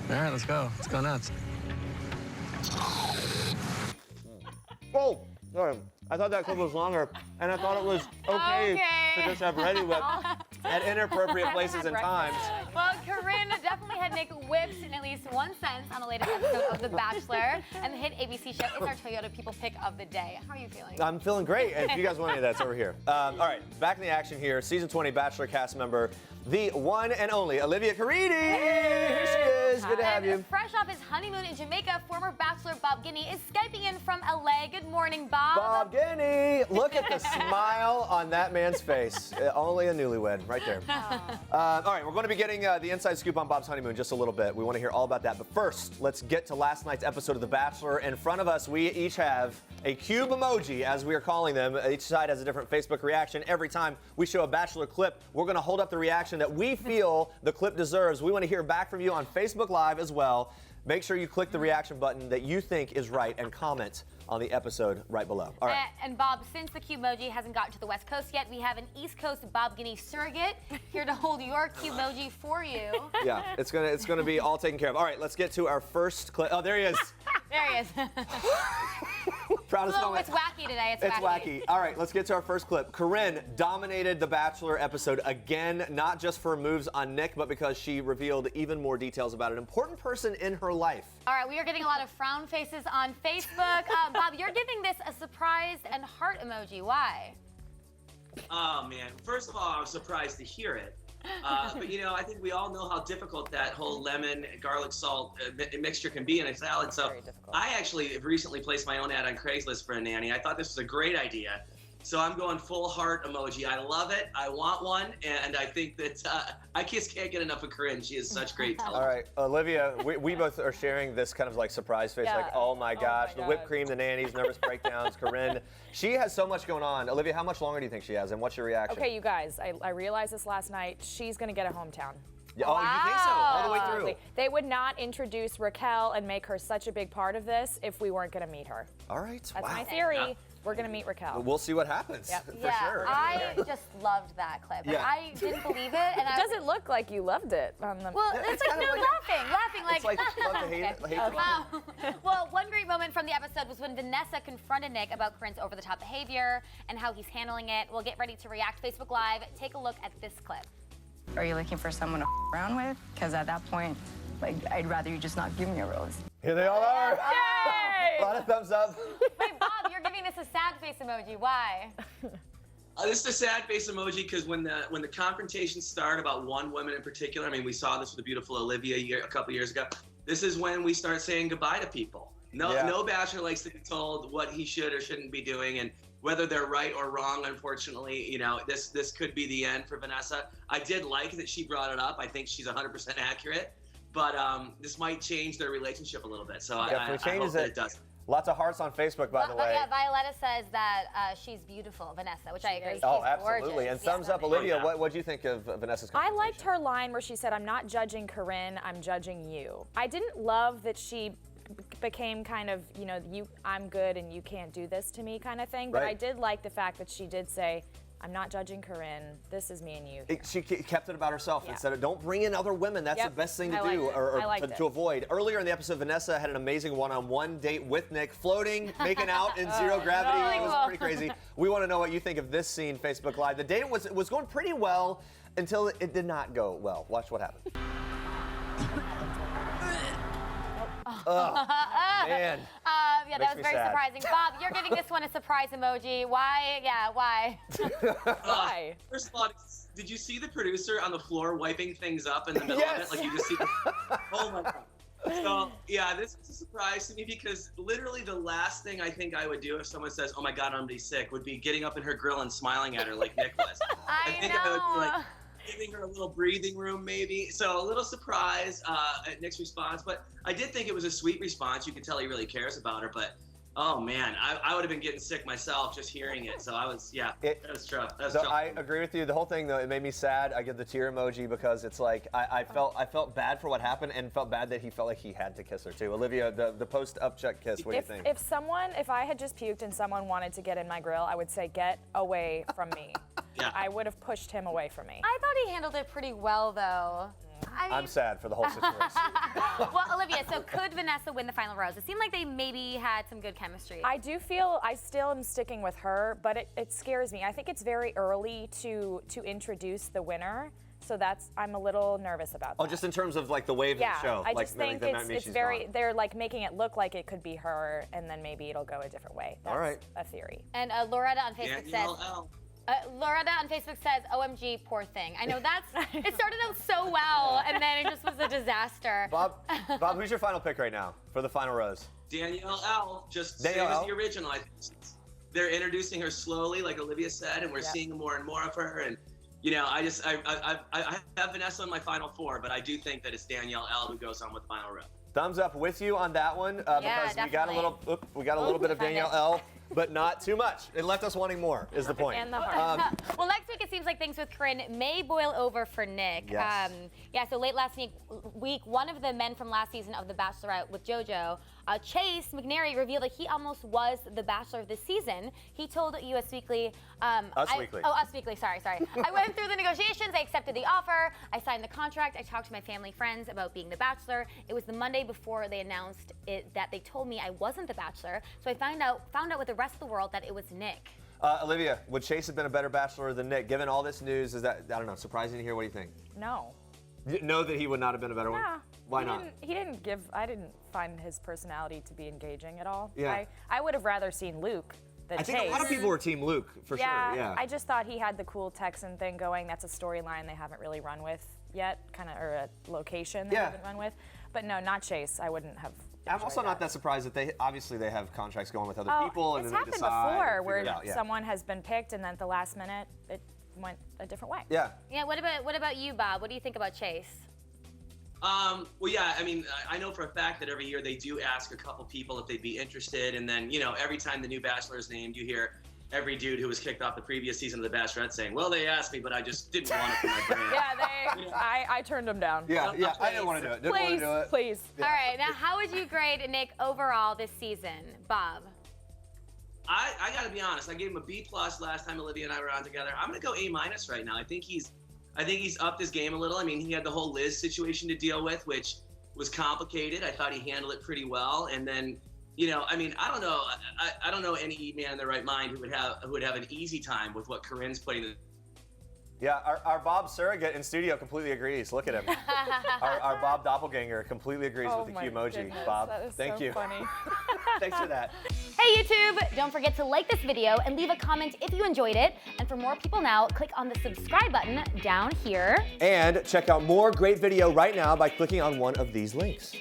All right, let's go. Let's go nuts. Oh, sorry. I thought that clip was longer, and I thought it was okay to just have ready whip at inappropriate places and times. Well, Corinne definitely had Nick whipped in at least one sense on the latest episode of The Bachelor and the hit ABC show. It's our Toyota People Pick of the Day. How are you feeling? I'm feeling great, and if you guys want any of that, it's over here. All right, back in the action here. Season 20 Bachelor cast member, the one and only Olivia Caridi. Here she is. Good to have you. Fresh off his honeymoon in Jamaica, former Bachelor Bob Guiney is Skyping in from LA. Good morning, Bob. Bob Guiney. Look at the smile on that man's face. Only a newlywed, right there. All right, we're going to be getting the inside scoop on Bob's honeymoon in just a little bit. We want to hear all about that. But first, let's get to last night's episode of The Bachelor. In front of us, we each have a cube emoji, as we are calling them. Each side has a different Facebook reaction. Every time we show a Bachelor clip, we're going to hold up the reaction that we feel the clip deserves. We want to hear back from you on Facebook Live as well. Make sure you click the reaction button that you think is right and comment on the episode right below. All right. And Bob, since the Cubemoji hasn't gotten to the West Coast yet, we have an East Coast Bob Guiney surrogate here to hold your Cubemoji for you. Yeah, it's gonna be all taken care of. All right, let's get to our first clip. Oh, there he is. There he is. Proudest moment. It's wacky today. It's wacky. All right, let's get to our first clip. Corinne dominated the Bachelor episode again, not just for moves on Nick, but because she revealed even more details about an important person in her life. All right, we are getting a lot of frown faces on Facebook. Bob, you're giving this a surprised and heart emoji. Why? Oh, man. First of all, I was surprised to hear it. But, you know, I think we all know how difficult that whole lemon, garlic, salt mixture can be in a salad. So I actually have recently placed my own ad on Craigslist for a nanny. I thought this was a great idea. So I'm going full heart emoji. I love it. I want one. And I think that I just can't get enough of Corinne. She is such great talent. All right, Olivia, we both are sharing this kind of like surprise face, like, oh my gosh, the whipped cream, the nannies, nervous breakdowns, Corinne. She has so much going on. Olivia, how much longer do you think she has, and what's your reaction? Okay, you guys, I realized this last night. She's going to get a hometown. Oh, wow. You think so? All the way through? They would not introduce Raquel and make her such a big part of this if we weren't going to meet her. All right, That's my theory. Yeah. We're going to meet Raquel. We'll see what happens, for sure. I just loved that clip. Yeah. I didn't believe it. And it doesn't look like you loved it. On the well, it's like, no, laughing like. It's like love to hate it. Okay. Well, one great moment from the episode was when Vanessa confronted Nick about Corinne's over-the-top behavior and how he's handling it. We'll get ready to react Facebook Live. Take a look at this clip. Are you looking for someone to around with? Because at that point, like, I'd rather you just not give me a rose. Here they all are. Yay! A lot of thumbs up. Wait, Bob, you're giving this a sad face emoji. Why? This is a sad face emoji because when the confrontations start about one woman in particular, I mean, we saw this with the beautiful Olivia a couple years ago. This is when we start saying goodbye to people. No Bachelor likes to be told what he should or shouldn't be doing, and whether they're right or wrong. Unfortunately, you know, this could be the end for Vanessa. I did like that she brought it up. I think she's 100% accurate, but this might change their relationship a little bit. So I hope that it does. Lots of hearts on Facebook, by the way. Yeah, Violetta says that she's beautiful, Vanessa, which I agree. Oh, she's absolutely. Gorgeous. And thumbs up, Olivia. What do you think of Vanessa's I confrontation? liked her line where she said, I'm not judging Corinne, I'm judging you. I didn't love that she became kind of, you know, I'm good and you can't do this to me kind of thing. But I did like the fact that she did say, I'm not judging Corinne. This is me and you. She kept it about herself instead of don't bring in other women. That's the best thing to do or to avoid. Earlier in the episode, Vanessa had an amazing one-on-one date with Nick, floating, making out in zero gravity. It was pretty crazy. We want to know what you think of this scene, Facebook Live. The date was going pretty well until it did not go well. Watch what happened. Oh, man. Yeah, that was very surprising. Bob, you're giving this one a surprise emoji. Why? Yeah, why? Why? First of all, did you see the producer on the floor wiping things up in the middle of it? Like you just see oh my God. So, yeah, this is a surprise to me because literally the last thing I think I would do if someone says, oh my God, I'm gonna be sick, would be getting up in her grill and smiling at her like Nick was. I think I would be like, giving her a little breathing room maybe. So a little surprise at Nick's response, but I did think it was a sweet response. You could tell he really cares about her, but oh man, I would have been getting sick myself just hearing it. So I was, that was tough. I agree with you. The whole thing though, it made me sad. I give the tear emoji because it's like, I felt bad for what happened and felt bad that he felt like he had to kiss her too. Olivia, the post-upchuck kiss, what do you think? If I had just puked and someone wanted to get in my grill, I would say, get away from me. Yeah. I would have pushed him away from me. I thought he handled it pretty well, though. I'm sad for the whole situation. Well, could Vanessa win the final rose? It seemed like they maybe had some good chemistry. I still am sticking with her, but it scares me. I think it's very early to introduce the winner. So I'm a little nervous about that. Oh, just in terms of like the wave of the show. I just think it's very, they're like making it look like it could be her, and then maybe it'll go a different way. That's a theory. And Loretta on Facebook says, OMG, poor thing. I know it started out so well, and then it just was a disaster. Bob, who's your final pick right now for the final rose? Danielle L. Just same as the original. I think they're introducing her slowly, like Olivia said, and we're seeing more and more of her. And you know, I have Vanessa in my final 4, but I do think that it's Danielle L. who goes on with the final row. Thumbs up with you on that one because we got a little bit of Danielle L. But not too much. It left us wanting more, is the point. And the heart. Well, next week it seems like things with Corinne may boil over for Nick. Yes. So late last week, one of the men from last season of The Bachelorette with JoJo, Chase McNary, revealed that he almost was the Bachelor of this season. He told Us Weekly. Us Weekly. Oh, Us Weekly, sorry. I went through the negotiations, I accepted the offer, I signed the contract, I talked to my family friends about being the Bachelor. It was the Monday before they announced it that they told me I wasn't the Bachelor. So I found out with the rest of the world that it was Nick. Olivia, would Chase have been a better Bachelor than Nick? Given all this news, is that, I don't know, surprising to hear? What do you think? No. Know that he would not have been a better one? Why not? I didn't find his personality to be engaging at all. Yeah. I would have rather seen Luke than Chase. I think a lot of people were Team Luke, for sure. Yeah. I just thought he had the cool Texan thing going. That's a storyline they haven't really run with yet, or a location they haven't run with. But no, not Chase. I wouldn't have. I'm also not that surprised that they have contracts going with other people, and it's then they happened decide before where out, someone has been picked and then at the last minute it went a different way. Yeah. Yeah. What about you, Bob? What do you think about Chase? Well, yeah, I mean, I know for a fact that every year they do ask a couple people if they'd be interested, and then, you know, every time the new Bachelor is named, you hear every dude who was kicked off the previous season of The Bachelorette saying, well, they asked me, but I just didn't want it for my brand. I turned them down. Yeah, I didn't want to do it. Didn't want to do it. Please. Yeah. All right, now how would you grade Nick overall this season, Bob? I got to be honest. I gave him a B+ last time Olivia and I were on together. I'm going to go A- right now. I think he's upped his game a little. I mean, he had the whole Liz situation to deal with, which was complicated. I thought he handled it pretty well. And then, you know, I mean, I don't know. I don't know any man in their right mind who would have an easy time with what Corinne's putting in. Yeah, our Bob surrogate in studio completely agrees. Look at him. our Bob doppelganger completely agrees with the Q emoji. Goodness, Bob, that is thank so you. Funny. Thanks for that. Hey YouTube! Don't forget to like this video and leave a comment if you enjoyed it. And for more people now, click on the subscribe button down here. And check out more great video right now by clicking on one of these links.